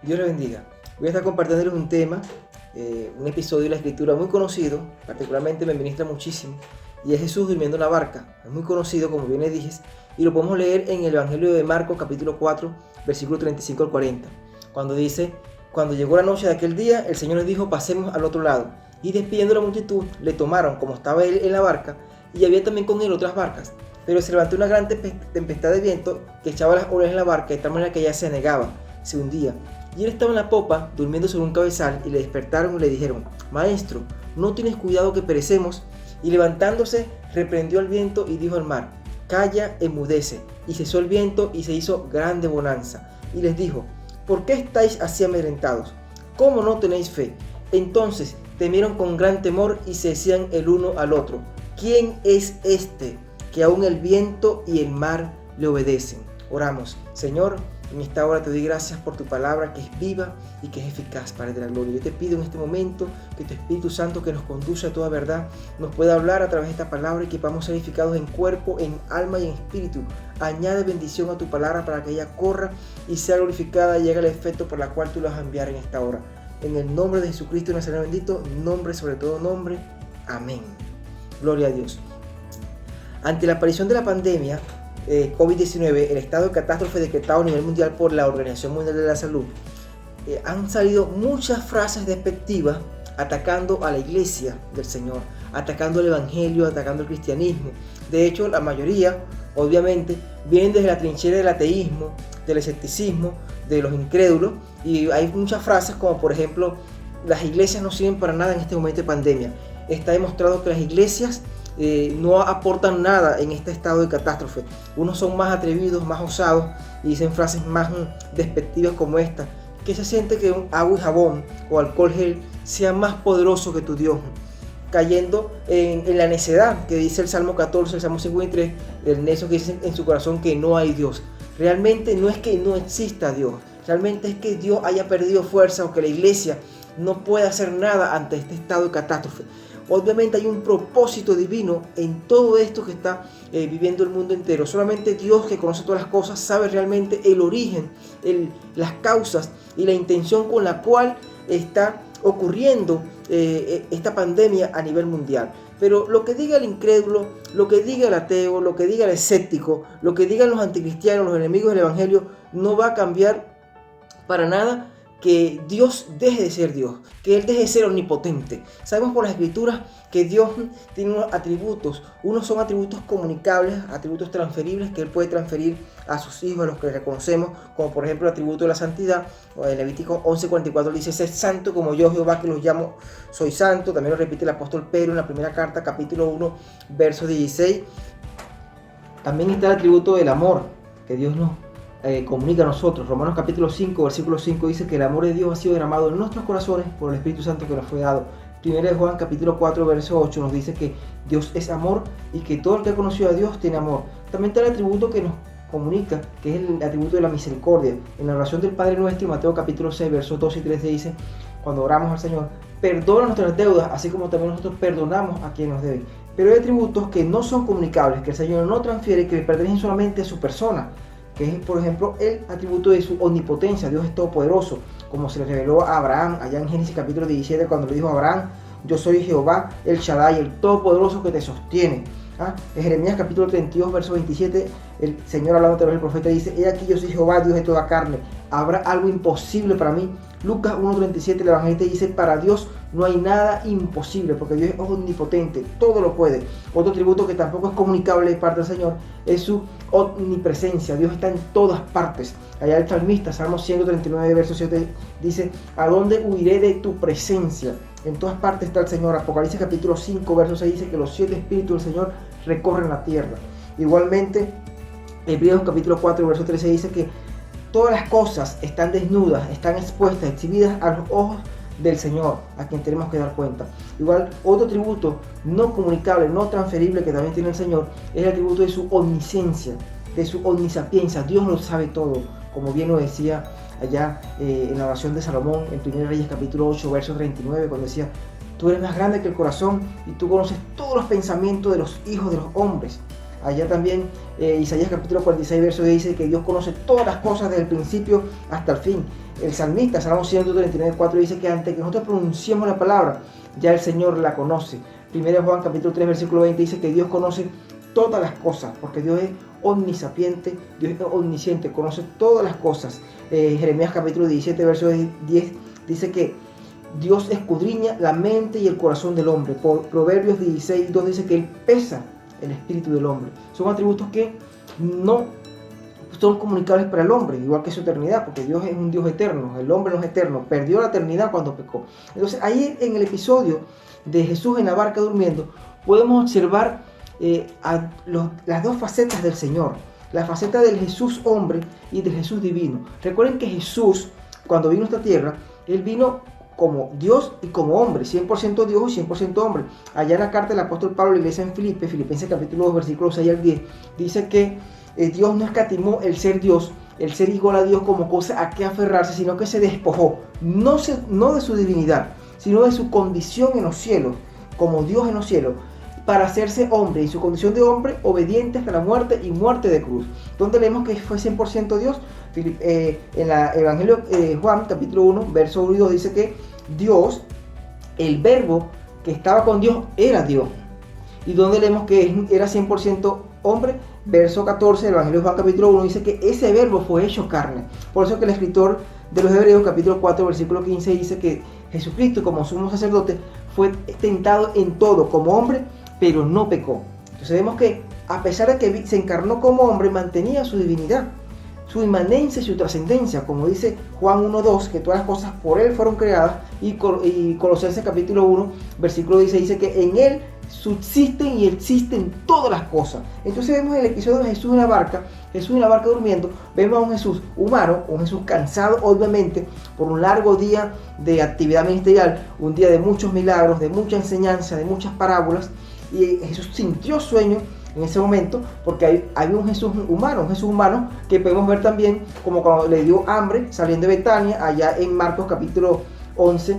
Dios le bendiga. Voy a estar compartiéndoles un tema, un episodio de la Escritura muy conocido, particularmente me ministra muchísimo, y es Jesús durmiendo en la barca. Es muy conocido, como bien le dije, y lo podemos leer en el Evangelio de Marcos, capítulo 4, versículo 35 al 40, cuando dice: cuando llegó la noche de aquel día, el Señor les dijo: pasemos al otro lado. Y despidiendo la multitud, le tomaron como estaba él en la barca, y había también con él otras barcas. Pero se levantó una gran tempestad de viento que echaba las olas en la barca, de tal manera que ella se anegaba, se hundía. Y él estaba en la popa, durmiendo sobre un cabezal, y le despertaron y le dijeron: Maestro, ¿no tienes cuidado que perecemos? Y levantándose, reprendió al viento y dijo al mar: Calla, enmudece. Y cesó el viento y se hizo grande bonanza. Y les dijo: ¿Por qué estáis así amedrentados? ¿Cómo no tenéis fe? Entonces temieron con gran temor y se decían el uno al otro: ¿Quién es este que aún el viento y el mar le obedecen? Oramos. Señor, en esta hora te doy gracias por tu palabra, que es viva y que es eficaz, Padre de la gloria. Yo te pido en este momento que tu Espíritu Santo, que nos conduce a toda verdad, nos pueda hablar a través de esta palabra y que podamos ser edificados en cuerpo, en alma y en espíritu. Añade bendición a tu palabra para que ella corra y sea glorificada y llegue al efecto por la cual tú la vas a enviar en esta hora. En el nombre de Jesucristo Nazareno bendito, nombre sobre todo nombre. Amén. Gloria a Dios. Ante la aparición de la pandemia COVID-19, el estado de catástrofe decretado a nivel mundial por la Organización Mundial de la Salud, han salido muchas frases despectivas atacando a la iglesia del Señor, atacando el evangelio, atacando el cristianismo. De hecho, la mayoría, obviamente, vienen desde la trinchera del ateísmo, del escepticismo, de los incrédulos, y hay muchas frases como, por ejemplo: las iglesias no sirven para nada en este momento de pandemia. Está demostrado que las iglesias no aportan nada en este estado de catástrofe. Unos son más atrevidos, más osados, y dicen frases más despectivas como esta: que se siente que un agua y jabón o alcohol gel sea más poderoso que tu Dios, cayendo en la necedad que dice el Salmo 14, el Salmo 53, el necio que dice en su corazón que no hay Dios. Realmente no es que no exista Dios, realmente es que Dios haya perdido fuerza o que la iglesia no puede hacer nada ante este estado de catástrofe. Obviamente hay un propósito divino en todo esto que está viviendo el mundo entero. Solamente Dios, que conoce todas las cosas, sabe realmente el origen, las causas y la intención con la cual está ocurriendo esta pandemia a nivel mundial. Pero lo que diga el incrédulo, lo que diga el ateo, lo que diga el escéptico, lo que digan los anticristianos, los enemigos del evangelio, no va a cambiar para nada que Dios deje de ser Dios, que Él deje de ser omnipotente. Sabemos por las Escrituras que Dios tiene unos atributos. Unos son atributos comunicables, atributos transferibles que Él puede transferir a sus hijos, a los que le reconocemos, como por ejemplo el atributo de la santidad. En Levítico 11:44 dice: sed santo como yo, Jehová, que los llamo, soy santo. También lo repite el apóstol Pedro en la primera carta, capítulo 1, verso 16. También está el atributo del amor, que Dios nos comunica a nosotros. Romanos capítulo 5, versículo 5 dice que el amor de Dios ha sido derramado en nuestros corazones por el Espíritu Santo que nos fue dado. Primera de Juan capítulo 4, verso 8 nos dice que Dios es amor y que todo el que ha conocido a Dios tiene amor. También está el atributo que nos comunica, que es el atributo de la misericordia. En la oración del Padre Nuestro, Mateo capítulo 6, versos 12 y 13 dice, cuando oramos al Señor: perdona nuestras deudas, así como también nosotros perdonamos a quien nos debe. Pero hay atributos que no son comunicables, que el Señor no transfiere, que le pertenecen solamente a su persona, que es, por ejemplo, el atributo de su omnipotencia. Dios es todopoderoso, como se le reveló a Abraham allá en Génesis capítulo 17, cuando le dijo a Abraham: yo soy Jehová, el Shaddai, el todopoderoso que te sostiene. En Jeremías capítulo 32, verso 27, el Señor, hablando a través del profeta, dice: he aquí yo soy Jehová, Dios de toda carne, ¿habrá algo imposible para mí? Lucas 1:37, el evangelista dice: para Dios no hay nada imposible, porque Dios es omnipotente, todo lo puede. Otro atributo que tampoco es comunicable de parte del Señor es su omnipresencia. Dios está en todas partes. Allá el salmista, Salmo 139, verso 7, dice: ¿a dónde huiré de tu presencia? En todas partes está el Señor. Apocalipsis capítulo 5, verso 6 dice que los 7 espíritus del Señor recorren la tierra. Igualmente, Hebreos capítulo 4, verso 13 dice que todas las cosas están desnudas, están expuestas, exhibidas a los ojos del Señor, a quien tenemos que dar cuenta. Igual, otro atributo no comunicable, no transferible que también tiene el Señor, es el atributo de su omnisciencia, de su omnisapiencia. Dios lo sabe todo, como bien lo decía allá en la oración de Salomón, en 1 Reyes capítulo 8, verso 39, cuando decía: tú eres más grande que el corazón y tú conoces todos los pensamientos de los hijos de los hombres. Allá también Isaías capítulo 46, verso 10 dice que Dios conoce todas las cosas desde el principio hasta el fin. el salmista, Salmo 139:4 dice que antes que nosotros pronunciemos la palabra, ya el Señor la conoce. 1 Juan capítulo 3 versículo 20 dice que Dios conoce todas las cosas, porque Dios es omnisapiente, Dios es omnisciente, conoce todas las cosas. Jeremías capítulo 17 verso 10 dice que Dios escudriña la mente y el corazón del hombre. Por Proverbios 16:2 dice que Él pesa el espíritu del hombre. Son atributos que no son comunicables para el hombre, igual que su eternidad, porque Dios es un Dios eterno, el hombre no es eterno, perdió la eternidad cuando pecó. Entonces ahí en el episodio de Jesús en la barca durmiendo, podemos observar las dos facetas del Señor, la faceta del Jesús hombre y del Jesús divino. Recuerden que Jesús, cuando vino a esta tierra, Él vino como Dios y como hombre, 100% Dios y 100% hombre. Allá en la carta del apóstol Pablo a la iglesia en Filipenses capítulo 2 versículos 6 al 10, dice que Dios no escatimó el ser Dios, el ser igual a Dios como cosa a que aferrarse, sino que se despojó, no de su divinidad, sino de su condición en los cielos, como Dios en los cielos, para hacerse hombre, y su condición de hombre obediente hasta la muerte y muerte de cruz. Donde leemos que fue 100% Dios. En el Evangelio de Juan capítulo 1 verso 1 y 2 dice que Dios, el verbo que estaba con Dios, era Dios. Y donde leemos que era 100% hombre, verso 14 del Evangelio de Juan capítulo 1 dice que ese verbo fue hecho carne. Por eso que el escritor de los Hebreos capítulo 4 versículo 15 dice que Jesucristo, como sumo sacerdote, fue tentado en todo como hombre, pero no pecó. Entonces vemos que a pesar de que se encarnó como hombre, mantenía su divinidad, su inmanencia y su trascendencia, como dice Juan 1:2, que todas las cosas por Él fueron creadas, y Colosenses capítulo 1 versículo 16 dice que en Él subsisten y existen todas las cosas. Entonces vemos el episodio de Jesús en la barca durmiendo, vemos a un Jesús humano, un Jesús cansado obviamente por un largo día de actividad ministerial, un día de muchos milagros, de mucha enseñanza, de muchas parábolas, y Jesús sintió sueño en ese momento porque hay un Jesús humano que podemos ver también como cuando le dio hambre saliendo de Betania, allá en Marcos capítulo 11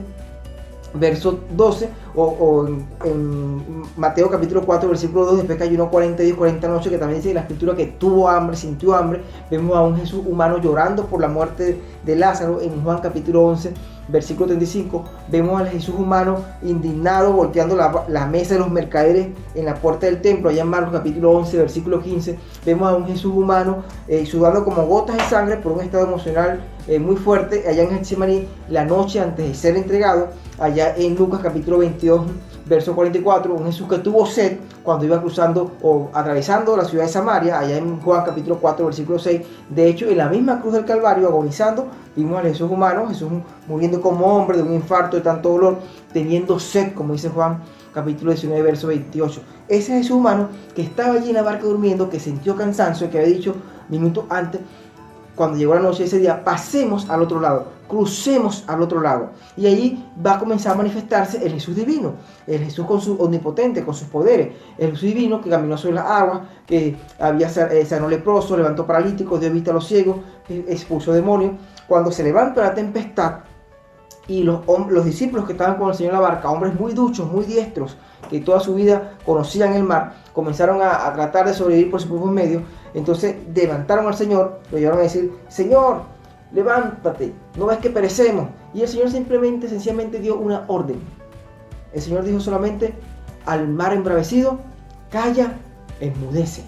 verso 12, o en Mateo capítulo 4 versículo 2, después que ayunó 40 días 40 noches, que también dice en la escritura que tuvo hambre, sintió hambre. Vemos a un Jesús humano llorando por la muerte de Lázaro en Juan capítulo 11 versículo 35. Vemos al Jesús humano indignado volteando la mesa de los mercaderes en la puerta del templo, allá en Marcos capítulo 11 versículo 15. Vemos a un Jesús humano sudando como gotas de sangre por un estado emocional muy fuerte allá en Getsemaní la noche antes de ser entregado. Allá en Lucas capítulo 22 verso 44, un Jesús que tuvo sed cuando iba cruzando o atravesando la ciudad de Samaria. Allá en Juan capítulo 4 versículo 6, de hecho en la misma cruz del Calvario agonizando, vimos al Jesús humano, Jesús muriendo como hombre de un infarto de tanto dolor, teniendo sed, como dice Juan capítulo 19 verso 28. Ese Jesús humano que estaba allí en la barca durmiendo, que sintió cansancio, que había dicho minutos antes, cuando llegó la noche de ese día, pasemos al otro lado, crucemos al otro lado. Y allí va a comenzar a manifestarse el Jesús divino, el Jesús con su omnipotente, con sus poderes, el Jesús divino que caminó sobre las aguas, que había sanó leproso, levantó paralíticos, dio vista a los ciegos, expulsó demonios. Cuando se levanta la tempestad y los discípulos que estaban con el Señor en la barca, hombres muy duchos, muy diestros, que toda su vida conocían el mar, comenzaron a tratar de sobrevivir por sus propios medios. Entonces levantaron al Señor, lo llevaron a decir: Señor, levántate, no ves que perecemos. Y el Señor sencillamente dio una orden. El Señor dijo solamente al mar embravecido: calla, enmudece.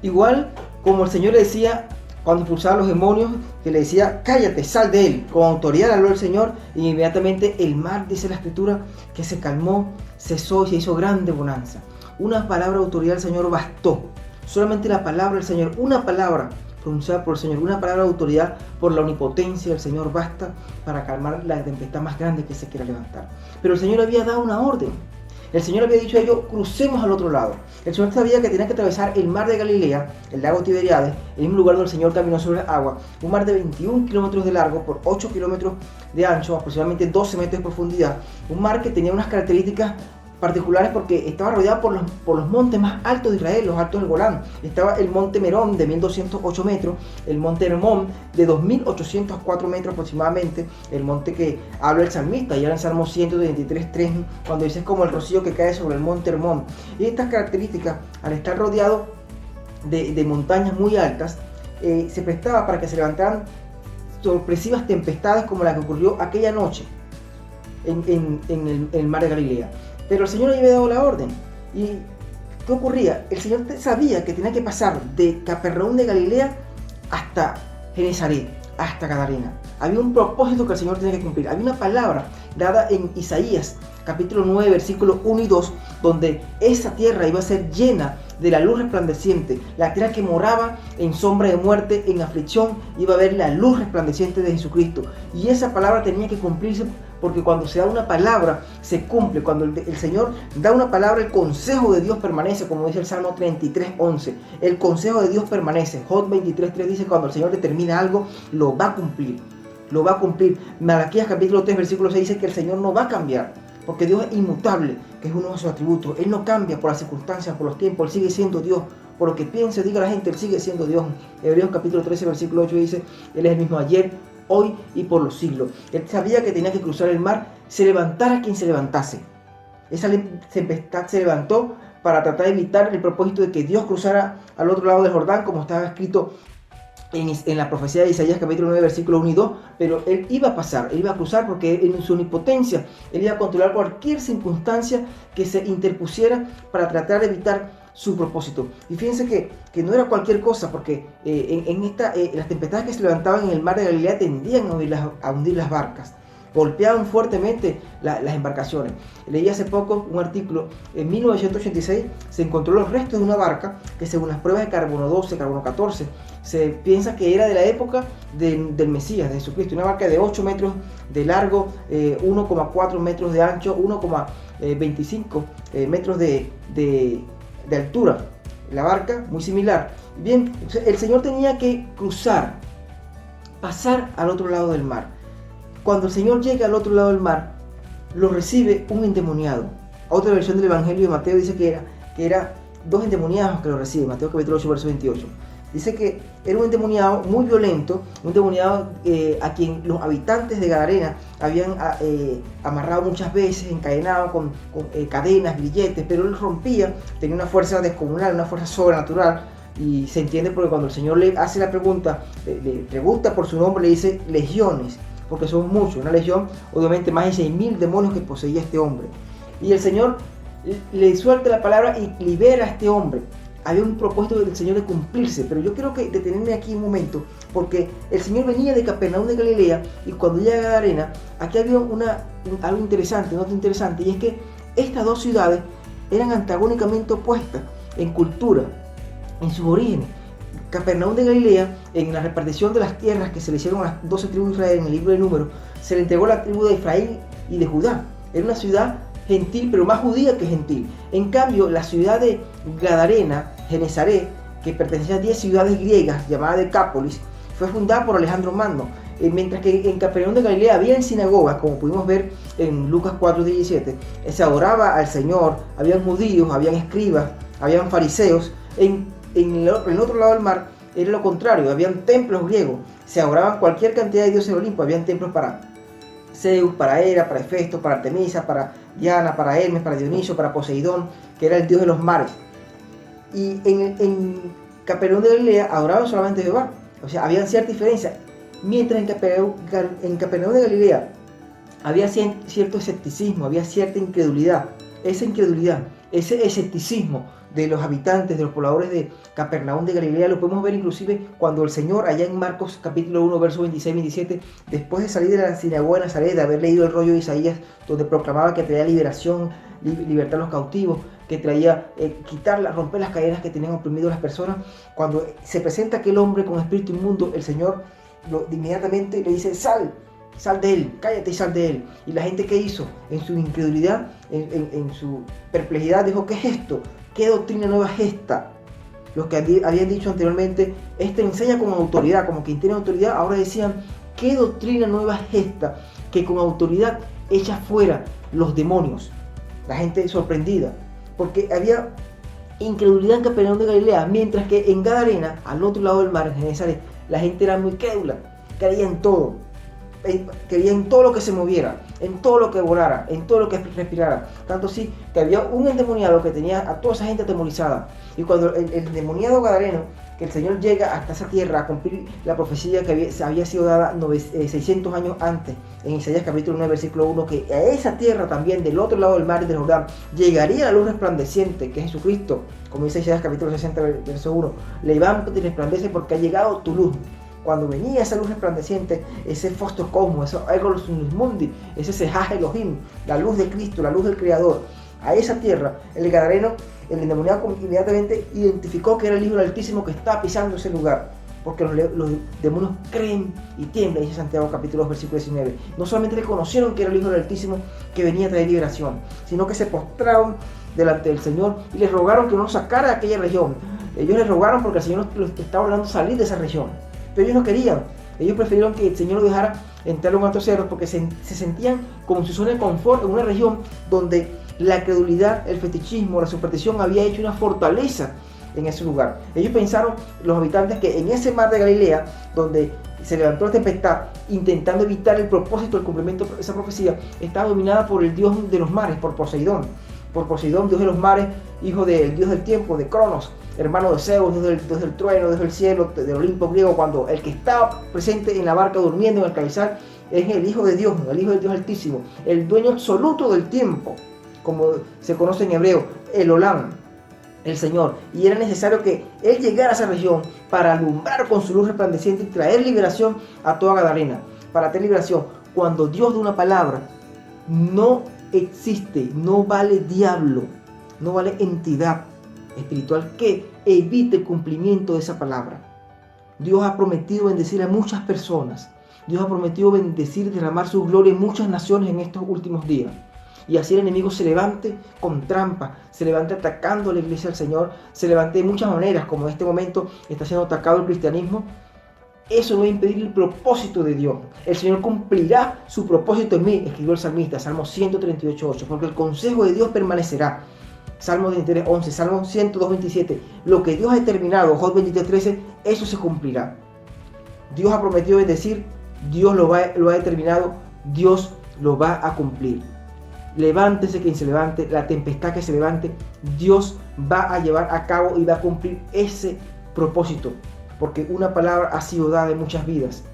Igual como el Señor le decía cuando expulsaba a los demonios, que le decía: cállate, sal de él. Con autoridad habló el Señor, y inmediatamente el mar, dice la Escritura, que se calmó, cesó y se hizo grande bonanza. Una palabra de autoridad del Señor bastó. Solamente la palabra del Señor, una palabra pronunciada por el Señor, una palabra de autoridad por la omnipotencia del Señor basta para calmar la tempestad más grande que se quiera levantar. Pero el Señor había dado una orden. El Señor había dicho a ellos: crucemos al otro lado. El Señor sabía que tenía que atravesar el mar de Galilea, el lago Tiberiades, el mismo lugar donde el Señor caminó sobre el agua, un mar de 21 kilómetros de largo por 8 kilómetros de ancho, aproximadamente 12 metros de profundidad, un mar que tenía unas características particulares porque estaba rodeado por los montes más altos de Israel, los altos del Golán. Estaba el monte Merón de 1208 metros, el monte Hermón de 2804 metros aproximadamente, el monte que habla el salmista, y ahora en Salmo 123:3, cuando dice: es como el rocío que cae sobre el monte Hermón. Y estas características, al estar rodeado de montañas muy altas, se prestaba para que se levantaran sorpresivas tempestades como la que ocurrió aquella noche en el mar de Galilea. Pero el Señor había dado la orden. ¿Y qué ocurría? El Señor sabía que tenía que pasar de Capernaum de Galilea hasta Genesaret, hasta Gadarena. Había un propósito que el Señor tenía que cumplir. Había una palabra dada en Isaías, capítulo 9, versículos 1 y 2, donde esa tierra iba a ser llena de la luz resplandeciente. La tierra que moraba en sombra de muerte, en aflicción, iba a ver la luz resplandeciente de Jesucristo. Y esa palabra tenía que cumplirse, porque cuando se da una palabra, se cumple. Cuando el Señor da una palabra, el consejo de Dios permanece, como dice el Salmo 33:11. El consejo de Dios permanece. Job 23:3 dice, cuando el Señor determina algo, lo va a cumplir. Lo va a cumplir. Malaquías capítulo 3, versículo 6 dice que el Señor no va a cambiar, porque Dios es inmutable, que es uno de sus atributos. Él no cambia por las circunstancias, por los tiempos. Él sigue siendo Dios. Por lo que piense, diga la gente, Él sigue siendo Dios. Hebreos capítulo 13, versículo 8 dice, Él es el mismo ayer, hoy y por los siglos. Él sabía que tenía que cruzar el mar, se levantara quien se levantase. Esa tempestad se levantó para tratar de evitar el propósito de que Dios cruzara al otro lado del Jordán, como estaba escrito en la profecía de Isaías capítulo 9, versículo 1 y 2, pero Él iba a pasar, Él iba a cruzar, porque en su omnipotencia Él iba a controlar cualquier circunstancia que se interpusiera para tratar de evitar su propósito. Y fíjense que no era cualquier cosa, porque las tempestades que se levantaban en el mar de Galilea tendían a hundir las barcas, golpeaban fuertemente las embarcaciones. Leí hace poco un artículo, en 1986 se encontró los restos de una barca que, según las pruebas de carbono 12, carbono 14, se piensa que era de la época del Mesías, de Jesucristo, una barca de 8 metros de largo, 1,4 metros de ancho, 1,25 metros de altura. La barca muy similar. Bien, el Señor tenía que cruzar, pasar al otro lado del mar. Cuando el Señor llega al otro lado del mar, lo recibe un endemoniado. Otra versión del Evangelio de Mateo dice que era 2 endemoniados que lo reciben. Mateo capítulo 8, verso 28. Dice que era un endemoniado muy violento, un endemoniado a quien los habitantes de Gadarena habían amarrado muchas veces, encadenado con cadenas, grilletes, pero él rompía, tenía una fuerza descomunal, una fuerza sobrenatural. Y se entiende porque cuando el Señor le hace la pregunta, le pregunta por su nombre, le dice legiones, porque son muchos. Una legión, obviamente, más de 6.000 demonios que poseía este hombre. Y el Señor le suelta la palabra y libera a este hombre. Había un propósito del Señor de cumplirse, pero yo quiero detenerme aquí un momento, porque el Señor venía de Capernaum de Galilea, y cuando llega a Gadarena, aquí había algo interesante, nota interesante, y es que estas dos ciudades eran antagónicamente opuestas en cultura, en sus orígenes. Capernaum de Galilea, en la repartición de las tierras que se le hicieron a las 12 tribus de Israel en el libro de Números, se le entregó a la tribu de Efraín y de Judá. Era una ciudad gentil, pero más judía que gentil. En cambio, la ciudad de Gadarena, Genesaret, que pertenecía a 10 ciudades griegas llamadas Decápolis, fue fundada por Alejandro Magno. Mientras que en Capernaum de Galilea había sinagogas, como pudimos ver en Lucas 4:17, se adoraba al Señor, habían judíos, habían escribas, habían fariseos. En el otro lado del mar era lo contrario, habían templos griegos, se adoraban cualquier cantidad de dioses del Olimpo, habían templos para Zeus, para Hera, para Hefesto, para Artemisa, para Diana, para Hermes, para Dionisio, para Poseidón, que era el dios de los mares. Y en Capernaum de Galilea adoraban solamente a Jehová, o sea, había cierta diferencia. Mientras en Capernaum de Galilea había cierto escepticismo, había cierta incredulidad. Esa incredulidad, ese escepticismo de los habitantes, de los pobladores de Capernaum de Galilea, lo podemos ver inclusive cuando el Señor, allá en Marcos capítulo 1, versos 26-27, después de salir de la sinagoga de Nazaret, de haber leído el rollo de Isaías, donde proclamaba que traía liberación, libertar a los cautivos, que traía romper las cadenas que tenían oprimido a las personas, cuando se presenta aquel hombre con espíritu inmundo, el Señor inmediatamente le dice: sal de él, cállate y sal de él. Y la gente, ¿qué hizo? En su incredulidad, en su perplejidad, dijo: ¿qué es esto? ¿Qué doctrina nueva es esta? Los que habían dicho anteriormente, este enseña con autoridad, como quien tiene autoridad, ahora decían: ¿qué doctrina nueva es esta? Que con autoridad echa fuera los demonios. La gente sorprendida, porque había incredulidad en Capernaum de Galilea, mientras que en Gadarena, al otro lado del mar, en Genesaret, la gente era muy crédula, creía en todo. Creía en todo lo que se moviera, en todo lo que volara, en todo lo que respirara. Tanto así que había un endemoniado que tenía a toda esa gente atemorizada. Y cuando el endemoniado gadareno que el Señor llega hasta esa tierra a cumplir la profecía que había sido dada 600 años antes, en Isaías capítulo 9, versículo 1, que a esa tierra también, del otro lado del mar y del Jordán, llegaría la luz resplandeciente, que es Jesucristo, como dice Isaías capítulo 60, verso 1, levántate y resplandece porque ha llegado tu luz. Cuando venía esa luz resplandeciente, ese Fausto Cosmo, ese Egos Mundi, ese Sehaj Elohim, la luz de Cristo, la luz del Creador, a esa tierra, el gadareno, el endemoniado inmediatamente identificó que era el Hijo del Altísimo que estaba pisando ese lugar, porque los demonios creen y tiemblan, dice Santiago capítulo 2, versículo 19. No solamente reconocieron que era el Hijo del Altísimo que venía a traer liberación, sino que se postraron delante del Señor y le rogaron que no los sacara de aquella región. Ellos le rogaron porque el Señor los estaba ordenando salir de esa región, pero ellos no querían. Ellos prefirieron que el Señor los dejara entrar en un alto cerro porque se sentían como en su zona de confort, en una región donde la credulidad, el fetichismo, la superstición había hecho una fortaleza en ese lugar. Ellos pensaron, los habitantes, que en ese mar de Galilea, donde se levantó la tempestad, intentando evitar el propósito del cumplimiento de esa profecía, estaba dominada por el dios de los mares, por Poseidón, dios de los mares, hijo del dios del tiempo, de Cronos, hermano de Zeus, dios del trueno, dios del cielo, del Olimpo griego, cuando el que estaba presente en la barca durmiendo en el cabezal es el Hijo de Dios, el Hijo del Dios Altísimo, el dueño absoluto del tiempo, como se conoce en hebreo, el Olam, el Señor. Y era necesario que Él llegara a esa región para alumbrar con su luz resplandeciente y traer liberación a toda Gadarena. Para traer liberación, cuando Dios da una palabra, no existe, no vale diablo, no vale entidad espiritual que evite el cumplimiento de esa palabra. Dios ha prometido bendecir a muchas personas. Dios ha prometido bendecir y derramar su gloria en muchas naciones en estos últimos días. Y así el enemigo se levante con trampa, se levante atacando a la iglesia del Señor, se levante de muchas maneras, como en este momento está siendo atacado el cristianismo. Eso no va a impedir el propósito de Dios. El Señor cumplirá su propósito en mí, escribió el salmista, Salmo 138:8, porque el consejo de Dios permanecerá. Salmo 23:11, Salmo 102:27, lo que Dios ha determinado, Job 23:13, eso se cumplirá. Dios ha prometido bendecir, Dios lo ha determinado, Dios lo va a cumplir. Levántese quien se levante, la tempestad que se levante, Dios va a llevar a cabo y va a cumplir ese propósito, porque una palabra ha sido dada en muchas vidas.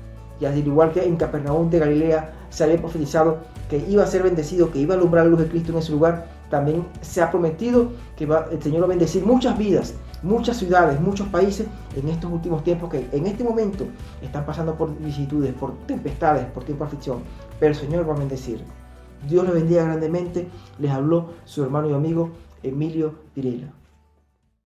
Y al igual que en Capernaum de Galilea se había profetizado que iba a ser bendecido, que iba a alumbrar la luz de Cristo en ese lugar, también se ha prometido que el Señor va a bendecir muchas vidas, muchas ciudades, muchos países en estos últimos tiempos que en este momento están pasando por vicisitudes, por tempestades, por tiempo de aflicción, pero el Señor va a bendecir. Dios les bendiga grandemente. Les habló su hermano y amigo Emilio Pirela.